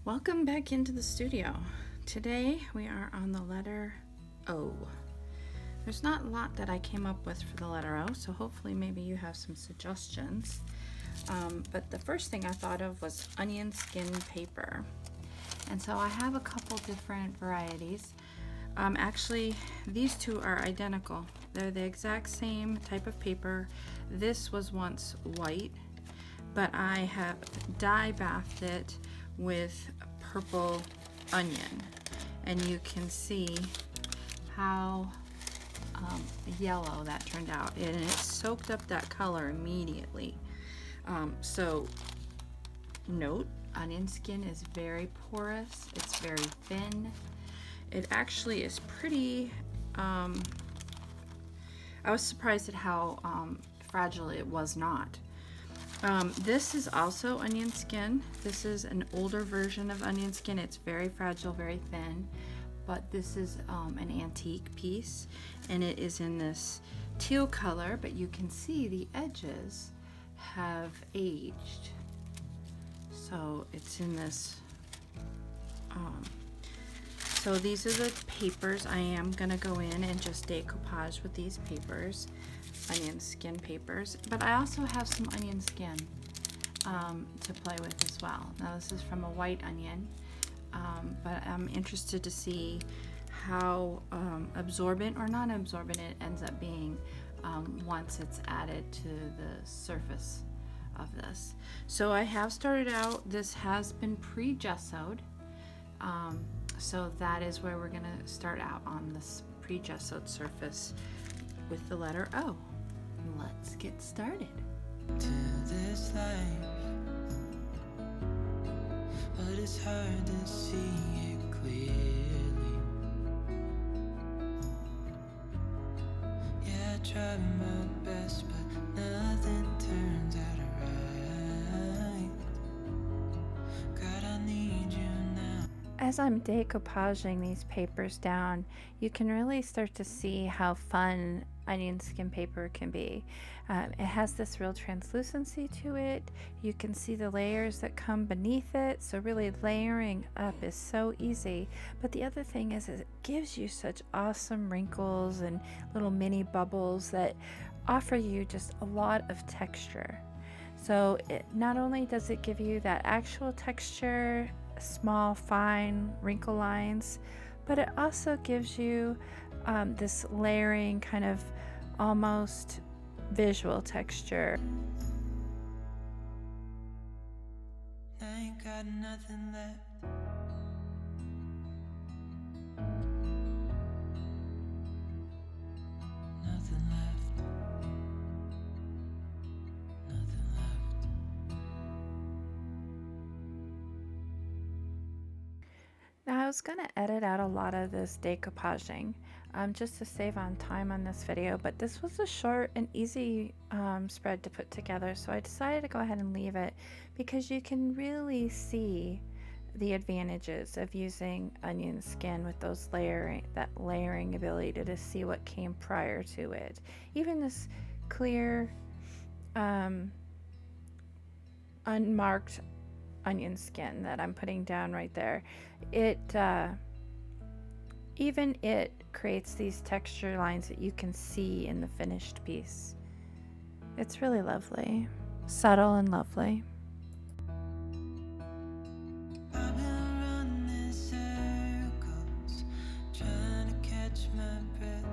Welcome back into the studio. Today we are on the letter O. There's not a lot that I came up with for the letter O, so hopefully maybe you have some suggestions. But the first thing I thought of was onion skin paper. And so I have a couple different varieties. Actually, these two are identical. They're the exact same type of paper. This was once white, but I have dye bathed it with purple onion, and you can see how yellow that turned out, and it soaked up that color immediately. So note, onion skin is very porous, it's very thin. It actually is pretty, I was surprised at how fragile it was not. This is also onion skin. This is an older version of onion skin. It's very fragile, very thin, but this is an antique piece, and it is in this teal color, but you can see the edges have aged. So it's in this, so these are the papers. I am gonna go in and just decoupage with these papers. Onion skin papers, but I also have some onion skin to play with as well. Now this is from a white onion, but I'm interested to see how absorbent or non-absorbent it ends up being once it's added to the surface of this. So I have started out, this has been pre-gessoed, so that is where we're gonna start out on this pre-gessoed surface with the letter O. Let's get started. To this life, but it's hard to see it clearly. Yeah, I try my best, but nothing turns out right. God, I need you now. As I'm decoupaging these papers down, you can really start to see how fun onion skin paper can be. It has this real translucency to it. You can see the layers that come beneath it, so really layering up is so easy. But the other thing is it gives you such awesome wrinkles and little mini bubbles that offer you just a lot of texture. So it not only does it give you that actual texture, small fine wrinkle lines, but it also gives you this layering kind of almost visual texture. I ain't got nothing left. Nothing left. Nothing left. Now I was going to edit out a lot of this decoupaging just to save on time on this video, but this was a short and easy spread to put together, so I decided to go ahead and leave it because you can really see the advantages of using onion skin with those layering ability to see what came prior to it. Even this clear unmarked onion skin that I'm putting down right there, it even it creates these texture lines that you can see in the finished piece. It's really lovely, subtle and lovely. I've been running circles, trying to catch my breath.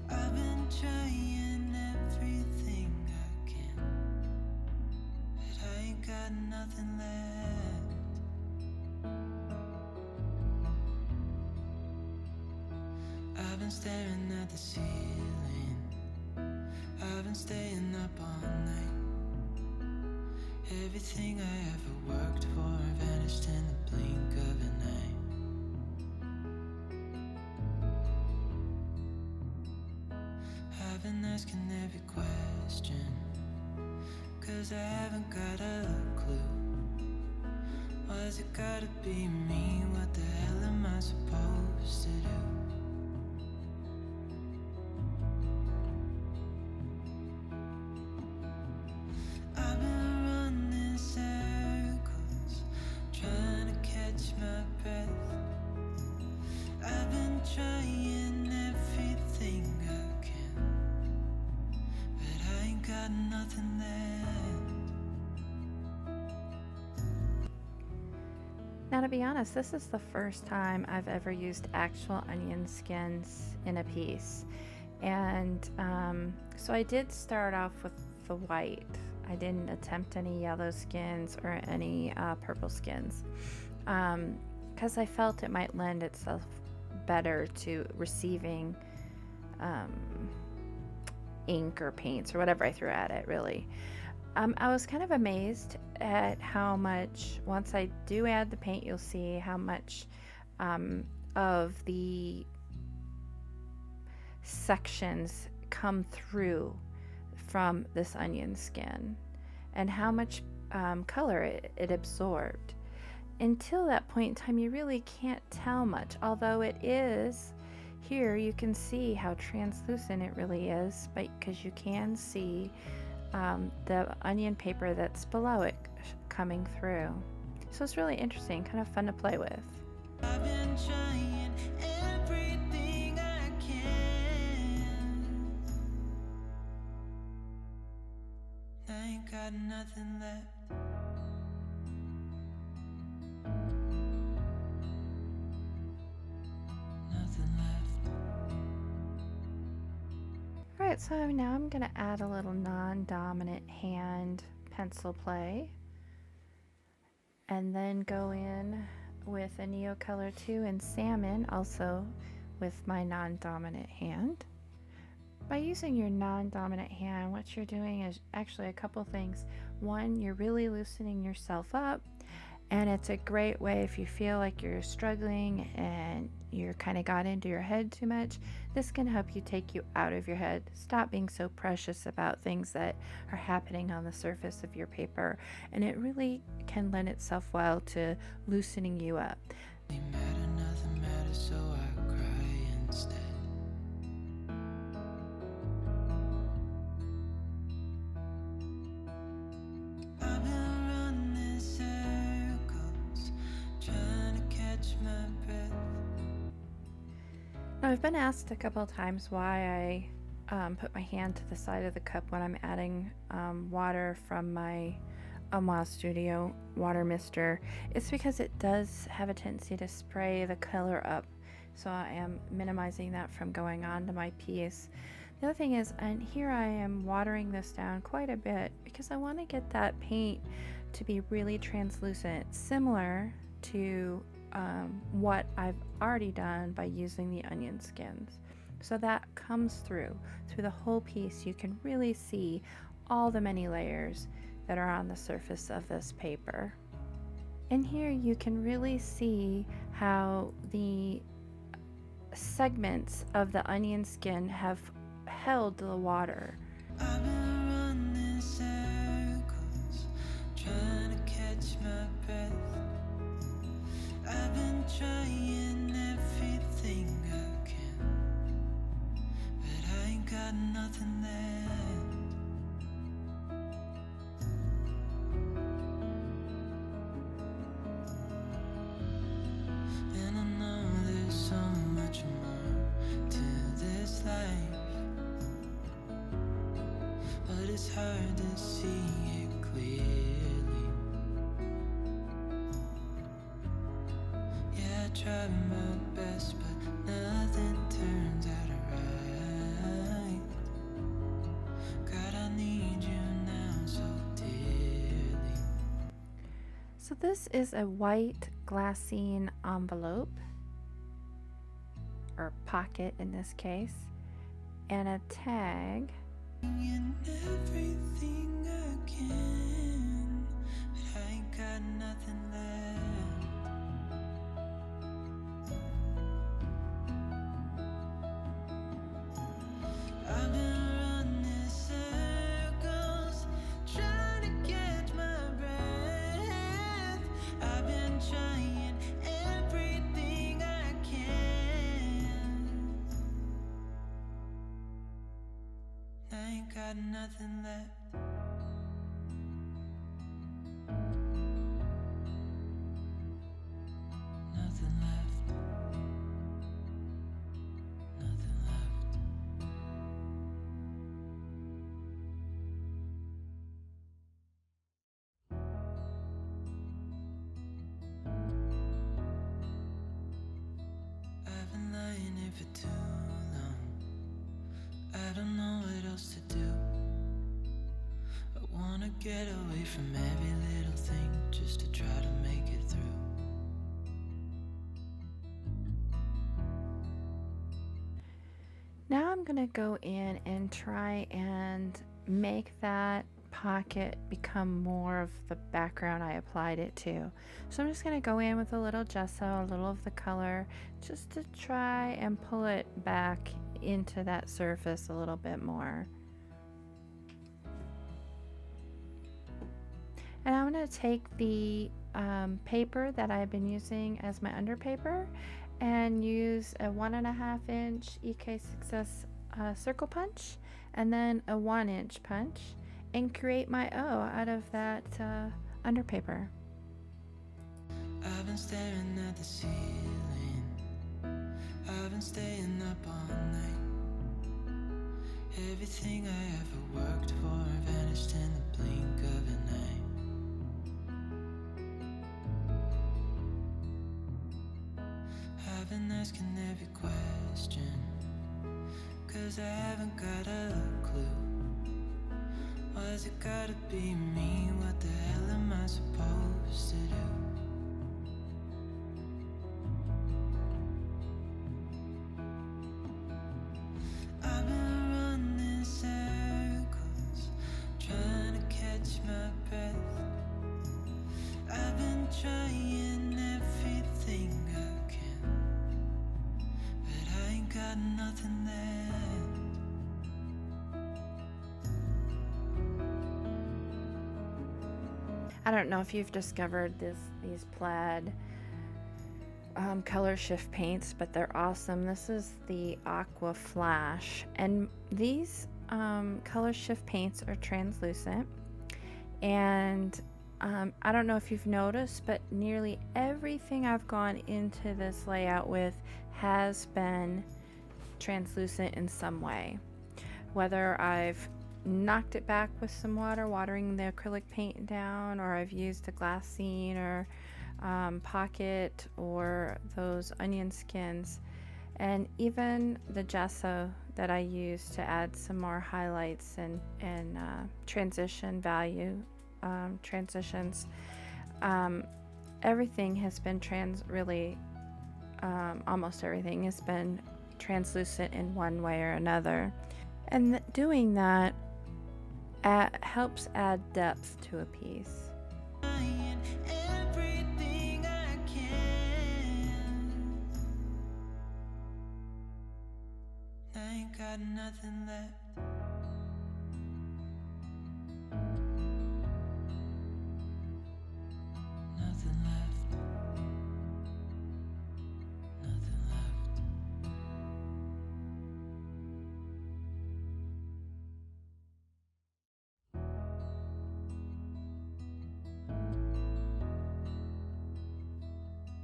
I've been trying everything I can, but I ain't got nothing left. I've been staring at the ceiling, I've been staying up all night. Everything I ever worked for vanished in the blink of an eye. I've been asking every question, 'cause I haven't got a clue. Why's it gotta be me? What the hell am I supposed to do? I've been Now, to be honest, this is the first time I've ever used actual onion skins in a piece. And so I did start off with the white. I didn't attempt any yellow skins or any purple skins because I felt it might lend itself better to receiving ink or paints or whatever I threw at it, really. I was kind of amazed at how much, once I do add the paint, you'll see how much of the sections come through from this onion skin and how much color it absorbed. Until that point in time, you really can't tell much, although it is. Here you can see how translucent it really is, but because you can see the onion paper that's below it coming through. So it's really interesting, kind of fun to play with. I've been trying everything I can. I ain't got nothing left. Alright, so now I'm going to add a little non-dominant hand pencil play and then go in with a Neocolor 2 in Salmon, also with my non-dominant hand. By using your non-dominant hand, what you're doing is actually a couple things. One, you're really loosening yourself up, and it's a great way if you feel like you're struggling and you're kind of got into your head too much. This can help you take you out of your head. Stop being so precious about things that are happening on the surface of your paper, and it really can lend itself well to loosening you up. Nothing matters, so I cry instead. I've been running circles, trying to catch my breath. Now, I've been asked a couple of times why I put my hand to the side of the cup when I'm adding water from my Aqua Studio water mister. It's because it does have a tendency to spray the color up, so I am minimizing that from going on to my piece. The other thing is, and here I am watering this down quite a bit because I want to get that paint to be really translucent, similar to what I've already done by using the onion skins. So that comes through the whole piece. You can really see all the many layers that are on the surface of this paper. And here you can really see how the segments of the onion skin have held the water. I've been running circles, trying to catch my breath. I've been trying everything I can, but I ain't got nothing left. And I know there's so much more to this life, but it's hard to see it clearly. Yeah, I try my best, but nothing turns out right. God, I need you now so dearly. So this is a white glassine envelope, or pocket in this case, and a tag. In everything I can, but I ain't got nothing left. I've been running circles, trying to catch my breath. I've been trying everything I can. I ain't got nothing left. Nothing left. Nothing left. for too long. I don't know what else to do. I wanna get away from every little thing just to try to make it through. Now I'm going to go in and try and make that pocket become more of the background I applied it to. So I'm just going to go in with a little gesso, a little of the color, just to try and pull it back into that surface a little bit more. And I'm going to take the paper that I've been using as my underpaper and use a 1.5 inch EK Success circle punch and then a 1 inch punch and create my O out of that underpaper. I've been staring at the ceiling. I've been staying up all night. Everything I ever worked for vanished in the blink of an eye. I've been asking every question, 'cause I haven't got a clue. Why's it gotta be me? What the hell am I supposed to do? I've been running circles, trying to catch my breath. I've been trying everything I can, but I ain't got nothing left. I don't know if you've discovered these Plaid color shift paints, but they're awesome. This is the Aqua Flash, and these color shift paints are translucent, and I don't know if you've noticed, but nearly everything I've gone into this layout with has been translucent in some way. Whether I've knocked it back with some water, watering the acrylic paint down, or I've used a glassine or pocket or those onion skins, and even the gesso that I use to add some more highlights and transition value transitions. Everything has been almost everything has been translucent in one way or another, and doing that helps add depth to a piece. Everything I can. I ain't got nothing left. Nothing left. Nothing left.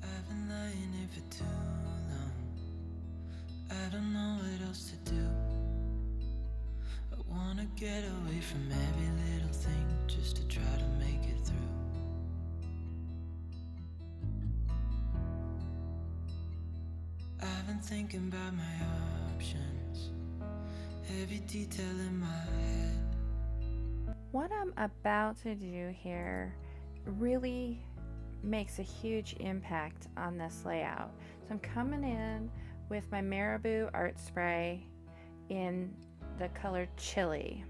I've been lying here for too long. I don't know what else to do. I wanna get away from every little thing just to try to make it through. I've been thinking about my options, every detail in my head. What I'm about to do here really makes a huge impact on this layout. So I'm coming in with my Marabou art spray in the color Chili.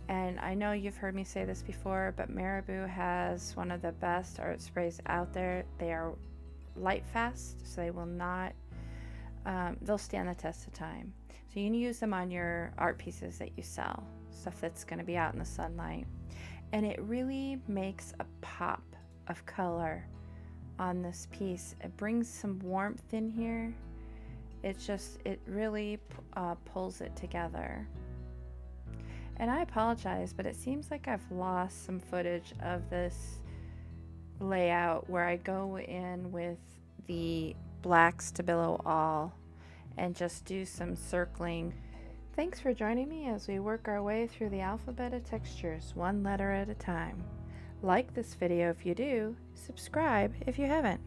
And I know you've heard me say this before, but Marabou has one of the best art sprays out there. They are light fast, so they will not, they'll stand the test of time. So you can use them on your art pieces that you sell, stuff that's going to be out in the sunlight. And it really makes a pop of color on this piece. It brings some warmth in here. It really pulls it together. And I apologize, but it seems like I've lost some footage of this layout where I go in with the black Stabilo All and just do some circling. Thanks for joining me as we work our way through the alphabet of textures, one letter at a time. Like this video if you do, subscribe if you haven't.